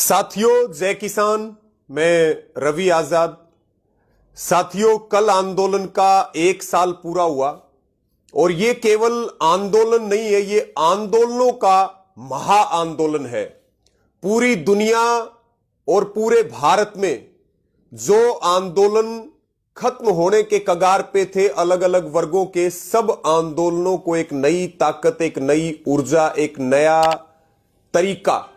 साथियों, जय किसान। मैं रवि आजाद। साथियों, कल आंदोलन का 1 साल पूरा हुआ और ये केवल आंदोलन नहीं है, ये आंदोलनों का महा आंदोलन है। पूरी दुनिया और पूरे भारत में जो आंदोलन खत्म होने के कगार पे थे, अलग अलग वर्गों के सब आंदोलनों को एक नई ताकत, एक नई ऊर्जा, एक नया तरीका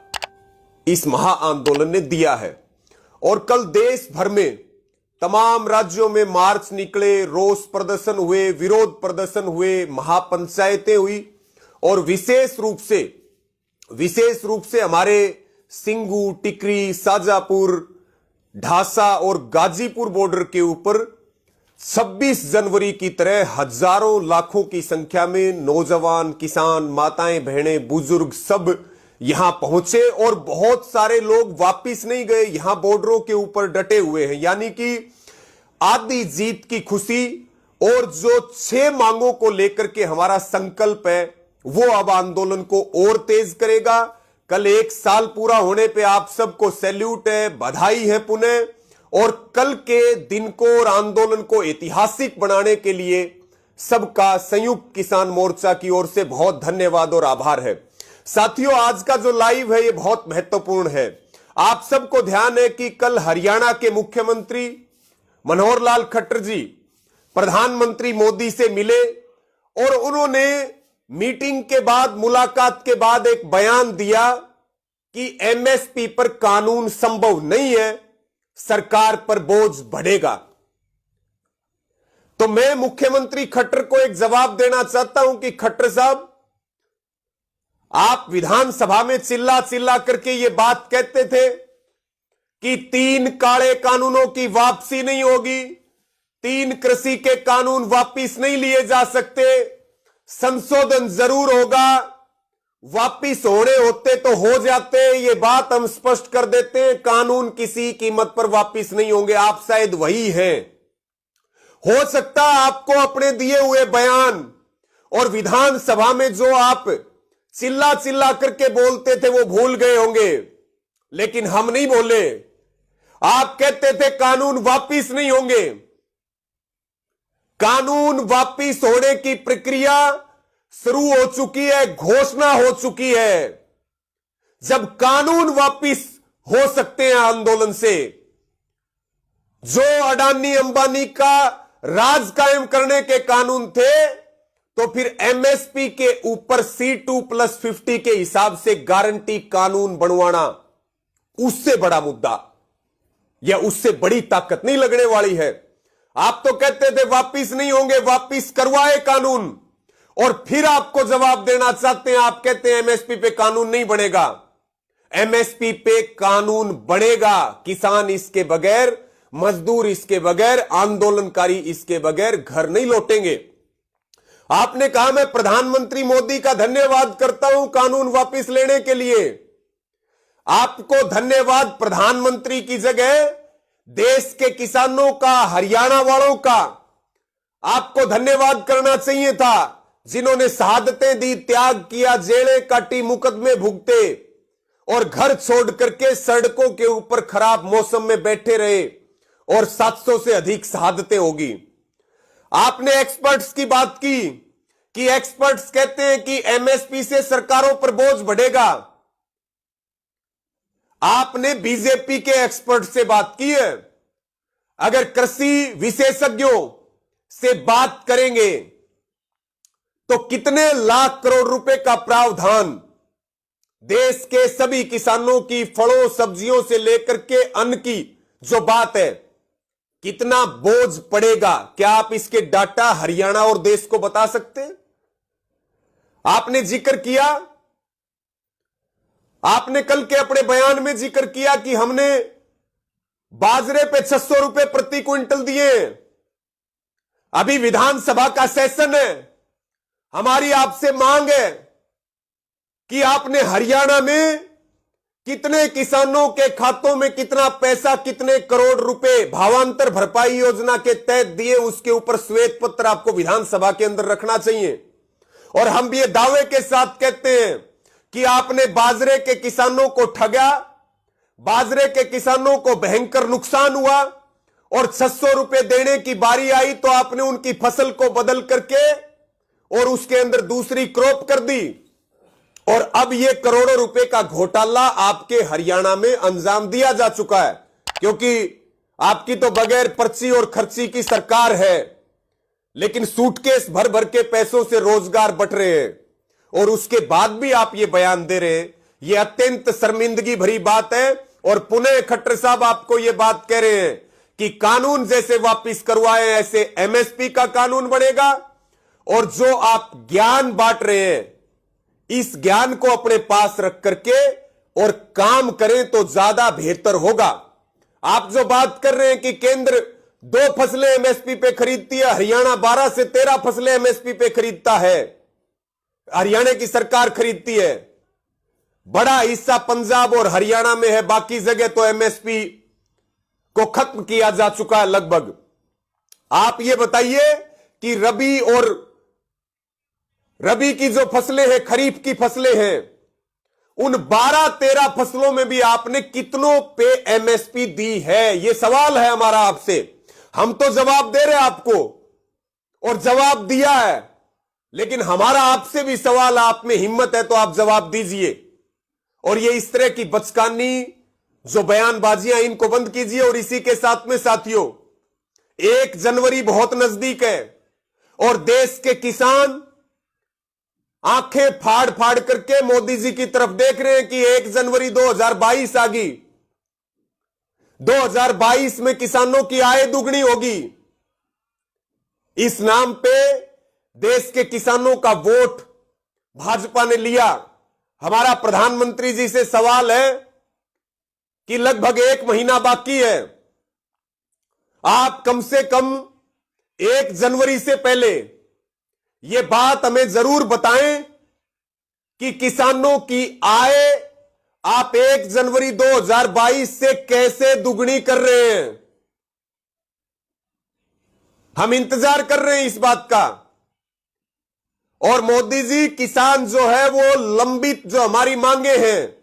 इस महा आंदोलन ने दिया है। और कल देश भर में तमाम राज्यों में मार्च निकले, रोष प्रदर्शन हुए, विरोध प्रदर्शन हुए, महापंचायतें हुई और विशेष रूप से हमारे सिंगू, टिकरी, शाजापुर, ढासा और गाजीपुर बॉर्डर के ऊपर 26 जनवरी की तरह हजारों लाखों की संख्या में नौजवान, किसान, माताएं, बहनें, बुजुर्ग सब यहां पहुंचे और बहुत सारे लोग वापिस नहीं गए, यहां बॉर्डरों के ऊपर डटे हुए हैं। यानी कि आधी जीत की खुशी और जो 6 मांगों को लेकर के हमारा संकल्प है वो अब आंदोलन को और तेज करेगा। कल 1 साल पूरा होने पे आप सबको सैल्यूट है, बधाई है पुनः। और कल के दिन को और आंदोलन को ऐतिहासिक बनाने के लिए सबका संयुक्त किसान मोर्चा की ओर से बहुत धन्यवाद और आभार है। साथियों, आज का जो लाइव है ये बहुत महत्वपूर्ण है। आप सबको ध्यान है कि कल हरियाणा के मुख्यमंत्री मनोहर लाल खट्टर जी प्रधानमंत्री मोदी से मिले और उन्होंने मीटिंग के बाद, मुलाकात के बाद एक बयान दिया कि एमएसपी पर कानून संभव नहीं है, सरकार पर बोझ बढ़ेगा। तो मैं मुख्यमंत्री खट्टर को एक जवाब देना चाहता हूं कि खट्टर साहब, आप विधानसभा में चिल्ला चिल्ला करके ये बात कहते थे कि 3 काले कानूनों की वापसी नहीं होगी, 3 कृषि के कानून वापिस नहीं लिए जा सकते, संशोधन जरूर होगा, वापिस होने होते तो हो जाते, ये बात हम स्पष्ट कर देते हैं, कानून किसी कीमत पर वापिस नहीं होंगे। आप शायद वही हैं। हो सकता आपको अपने दिए हुए बयान और विधानसभा में जो आप चिल्ला चिल्ला करके बोलते थे वो भूल गए होंगे, लेकिन हम नहीं बोले। आप कहते थे कानून वापिस नहीं होंगे। कानून वापिस होने की प्रक्रिया शुरू हो चुकी है, घोषणा हो चुकी है। जब कानून वापिस हो सकते हैं आंदोलन से, जो अडानी अंबानी का राज कायम करने के कानून थे, तो फिर एमएसपी के ऊपर C2+50 के हिसाब से गारंटी कानून बनवाना उससे बड़ा मुद्दा या उससे बड़ी ताकत नहीं लगने वाली है। आप तो कहते थे वापिस नहीं होंगे, वापिस करवाए कानून, और फिर आपको जवाब देना चाहते हैं। आप कहते हैं एमएसपी पे कानून नहीं बनेगा। एमएसपी पे कानून बनेगा। किसान इसके बगैर, मजदूर इसके बगैर, आंदोलनकारी इसके बगैर घर नहीं लौटेंगे। आपने कहा मैं प्रधानमंत्री मोदी का धन्यवाद करता हूं कानून वापस लेने के लिए। आपको धन्यवाद प्रधानमंत्री की जगह देश के किसानों का, हरियाणा वालों का आपको धन्यवाद करना चाहिए था, जिन्होंने शहादतें दी, त्याग किया, जेलें काटी, मुकदमे भुगते और घर छोड़ करके सड़कों के ऊपर खराब मौसम में बैठे रहे और 700 से अधिक शहादतें होगी। आपने एक्सपर्ट्स की बात की कि एक्सपर्ट्स कहते हैं कि एमएसपी से सरकारों पर बोझ बढ़ेगा। आपने बीजेपी के एक्सपर्ट से बात की है। अगर कृषि विशेषज्ञों से बात करेंगे तो कितने लाख करोड़ रुपए का प्रावधान देश के सभी किसानों की, फलों सब्जियों से लेकर के अन्न की जो बात है, कितना बोझ पड़ेगा? क्या आप इसके डाटा हरियाणा और देश को बता सकते हैं? आपने जिक्र किया, आपने कल के अपने बयान में जिक्र किया कि हमने बाजरे पे 600 रुपए प्रति क्विंटल दिए। अभी विधानसभा का सेशन है, हमारी आपसे मांग है कि आपने हरियाणा में कितने किसानों के खातों में कितना पैसा, कितने करोड़ रुपए भावांतर भरपाई योजना के तहत दिए, उसके ऊपर श्वेत पत्र आपको विधानसभा के अंदर रखना चाहिए। और हम भी ये दावे के साथ कहते हैं कि आपने बाजरे के किसानों को ठगा, बाजरे के किसानों को भयंकर नुकसान हुआ और 600 रुपए देने की बारी आई तो आपने उनकी फसल को बदल करके और उसके अंदर दूसरी क्रॉप कर दी। और अब यह करोड़ों रुपए का घोटाला आपके हरियाणा में अंजाम दिया जा चुका है, क्योंकि आपकी तो बगैर पर्ची और खर्ची की सरकार है, लेकिन सूटकेस भर भर के पैसों से रोजगार बट रहे हैं और उसके बाद भी आप ये बयान दे रहे हैं। यह अत्यंत शर्मिंदगी भरी बात है। और पुनः खट्टर साहब आपको यह बात कह रहे हैं कि कानून जैसे वापस करवाए ऐसे एमएसपी का कानून बनेगा, और जो आप ज्ञान बांट रहे हैं इस ज्ञान को अपने पास रख करके और काम करें तो ज्यादा बेहतर होगा। आप जो बात कर रहे हैं कि केंद्र 2 फसलें एमएसपी पे खरीदती है, हरियाणा 12 से 13 फसलें एमएसपी पे खरीदता है, हरियाणा की सरकार खरीदती है। बड़ा हिस्सा पंजाब और हरियाणा में है, बाकी जगह तो एमएसपी को खत्म किया जा चुका है लगभग। आप ये बताइए कि रबी की जो फसलें हैं, खरीफ की फसलें हैं, उन 12-13 फसलों में भी आपने कितनों पे एमएसपी दी है? यह सवाल है हमारा आपसे। हम तो जवाब दे रहे हैं आपको और जवाब दिया है, लेकिन हमारा आपसे भी सवाल, आप में हिम्मत है तो आप जवाब दीजिए। और ये इस तरह की बचकानी जो बयानबाजियां, इनको बंद कीजिए। और इसी के साथ में साथियों, 1 जनवरी बहुत नजदीक है और देश के किसान आंखें फाड़ फाड़ करके मोदी जी की तरफ देख रहे हैं कि 1 जनवरी 2022 आ गई। 2022 में किसानों की आय दुगनी होगी। इस नाम पे देश के किसानों का वोट भाजपा ने लिया। हमारा प्रधानमंत्री जी से सवाल है कि लगभग 1 महीना बाकी है, आप कम से कम 1 जनवरी से पहले यह बात हमें जरूर बताएं कि किसानों की आय आप 1 जनवरी 2022 से कैसे दुगनी कर रहे हैं। हम इंतजार कर रहे हैं इस बात का। और मोदी जी, किसान जो है वो लंबित जो हमारी मांगे हैं,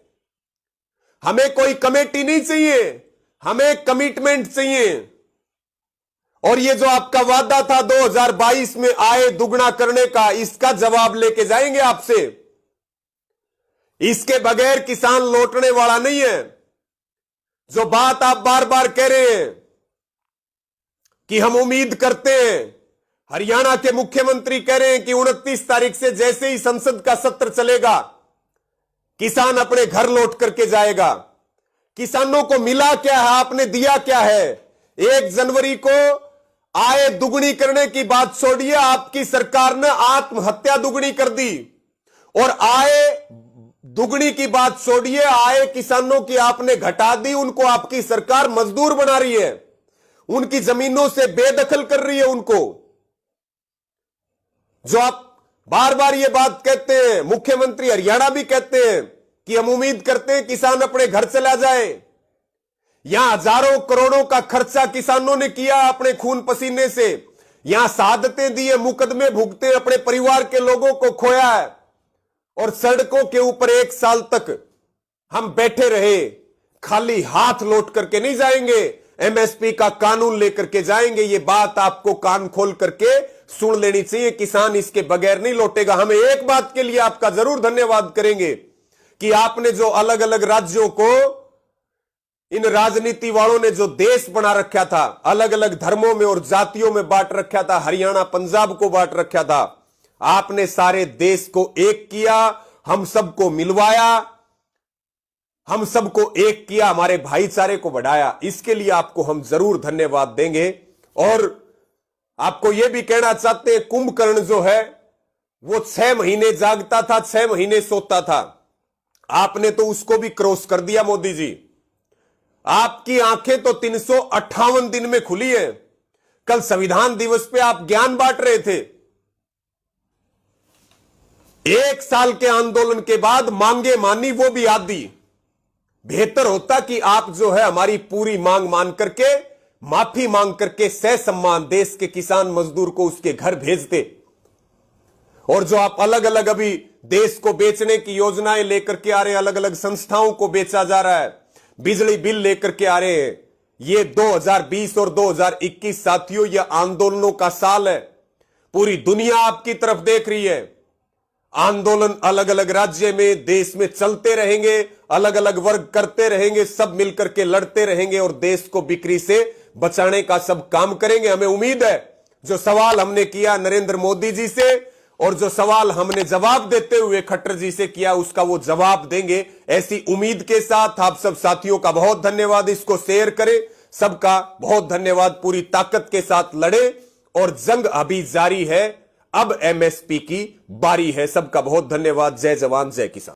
हमें कोई कमेटी नहीं चाहिए, हमें कमिटमेंट चाहिए। और ये जो आपका वादा था 2022 में आय दुगना करने का, इसका जवाब लेके जाएंगे आपसे। इसके बगैर किसान लौटने वाला नहीं है। जो बात आप बार बार कह रहे हैं कि हम उम्मीद करते हैं, हरियाणा के मुख्यमंत्री कह रहे हैं कि 29 तारीख से जैसे ही संसद का सत्र चलेगा, किसान अपने घर लौट करके जाएगा। किसानों को मिला क्या है, आपने दिया क्या है? 1 जनवरी को आय दुगनी करने की बात छोड़िए, आपकी सरकार ने आत्महत्या दुगनी कर दी। और आय दुगनी की बात छोड़िए, आय किसानों की आपने घटा दी। उनको आपकी सरकार मजदूर बना रही है, उनकी जमीनों से बेदखल कर रही है उनको। जो आप बार बार ये बात कहते हैं, मुख्यमंत्री हरियाणा भी कहते हैं कि हम उम्मीद करते हैं किसान अपने घर चला जाए। यहां हजारों करोड़ों का खर्चा किसानों ने किया अपने खून पसीने से, यहां शहादतें दी है, मुकदमे भुगते, अपने परिवार के लोगों को खोया है। और सड़कों के ऊपर 1 साल तक हम बैठे रहे, खाली हाथ लौट करके नहीं जाएंगे, एमएसपी का कानून लेकर के जाएंगे। ये बात आपको कान खोल करके सुन लेनी चाहिए। किसान इसके बगैर नहीं लौटेगा। हमें एक बात के लिए आपका जरूर धन्यवाद करेंगे कि आपने जो अलग अलग राज्यों को, इन राजनीति वालों ने जो देश बना रखा था, अलग अलग धर्मों में और जातियों में बांट रखा था, हरियाणा पंजाब को बांट रखा था, आपने सारे देश को एक किया, हम सबको मिलवाया, हम सबको एक किया, हमारे भाईचारे को बढ़ाया। इसके लिए आपको हम जरूर धन्यवाद देंगे। और आपको यह भी कहना चाहते हैं, कुंभकर्ण जो है वो 6 महीने जागता था, 6 महीने सोता था, आपने तो उसको भी क्रॉस कर दिया मोदी जी। आपकी आंखें तो 358 दिन में खुली है। कल संविधान दिवस पे आप ज्ञान बांट रहे थे। 1 साल के आंदोलन के बाद मांगे मानी, वो भी आधी। बेहतर होता कि आप जो है हमारी पूरी मांग मान करके, माफी मांग करके ससम्मान देश के किसान मजदूर को उसके घर भेजते। और जो आप अलग अलग अभी देश को बेचने की योजनाएं लेकर के आ रहे हैं, अलग अलग संस्थाओं को बेचा जा रहा है, बिजली बिल लेकर के आ रहे हैं। ये 2020 और 2021 साथियों, यह आंदोलनों का साल है। पूरी दुनिया आपकी तरफ देख रही है। आंदोलन अलग अलग राज्य में, देश में चलते रहेंगे, अलग अलग वर्ग करते रहेंगे, सब मिलकर के लड़ते रहेंगे और देश को बिक्री से बचाने का सब काम करेंगे। हमें उम्मीद है जो सवाल हमने किया नरेंद्र मोदी जी से और जो सवाल हमने जवाब देते हुए खट्टर जी से किया, उसका वो जवाब देंगे। ऐसी उम्मीद के साथ आप सब साथियों का बहुत धन्यवाद। इसको शेयर करें। सबका बहुत धन्यवाद। पूरी ताकत के साथ लड़े और जंग अभी जारी है। अब एमएसपी की बारी है। सबका बहुत धन्यवाद। जय जवान जय किसान।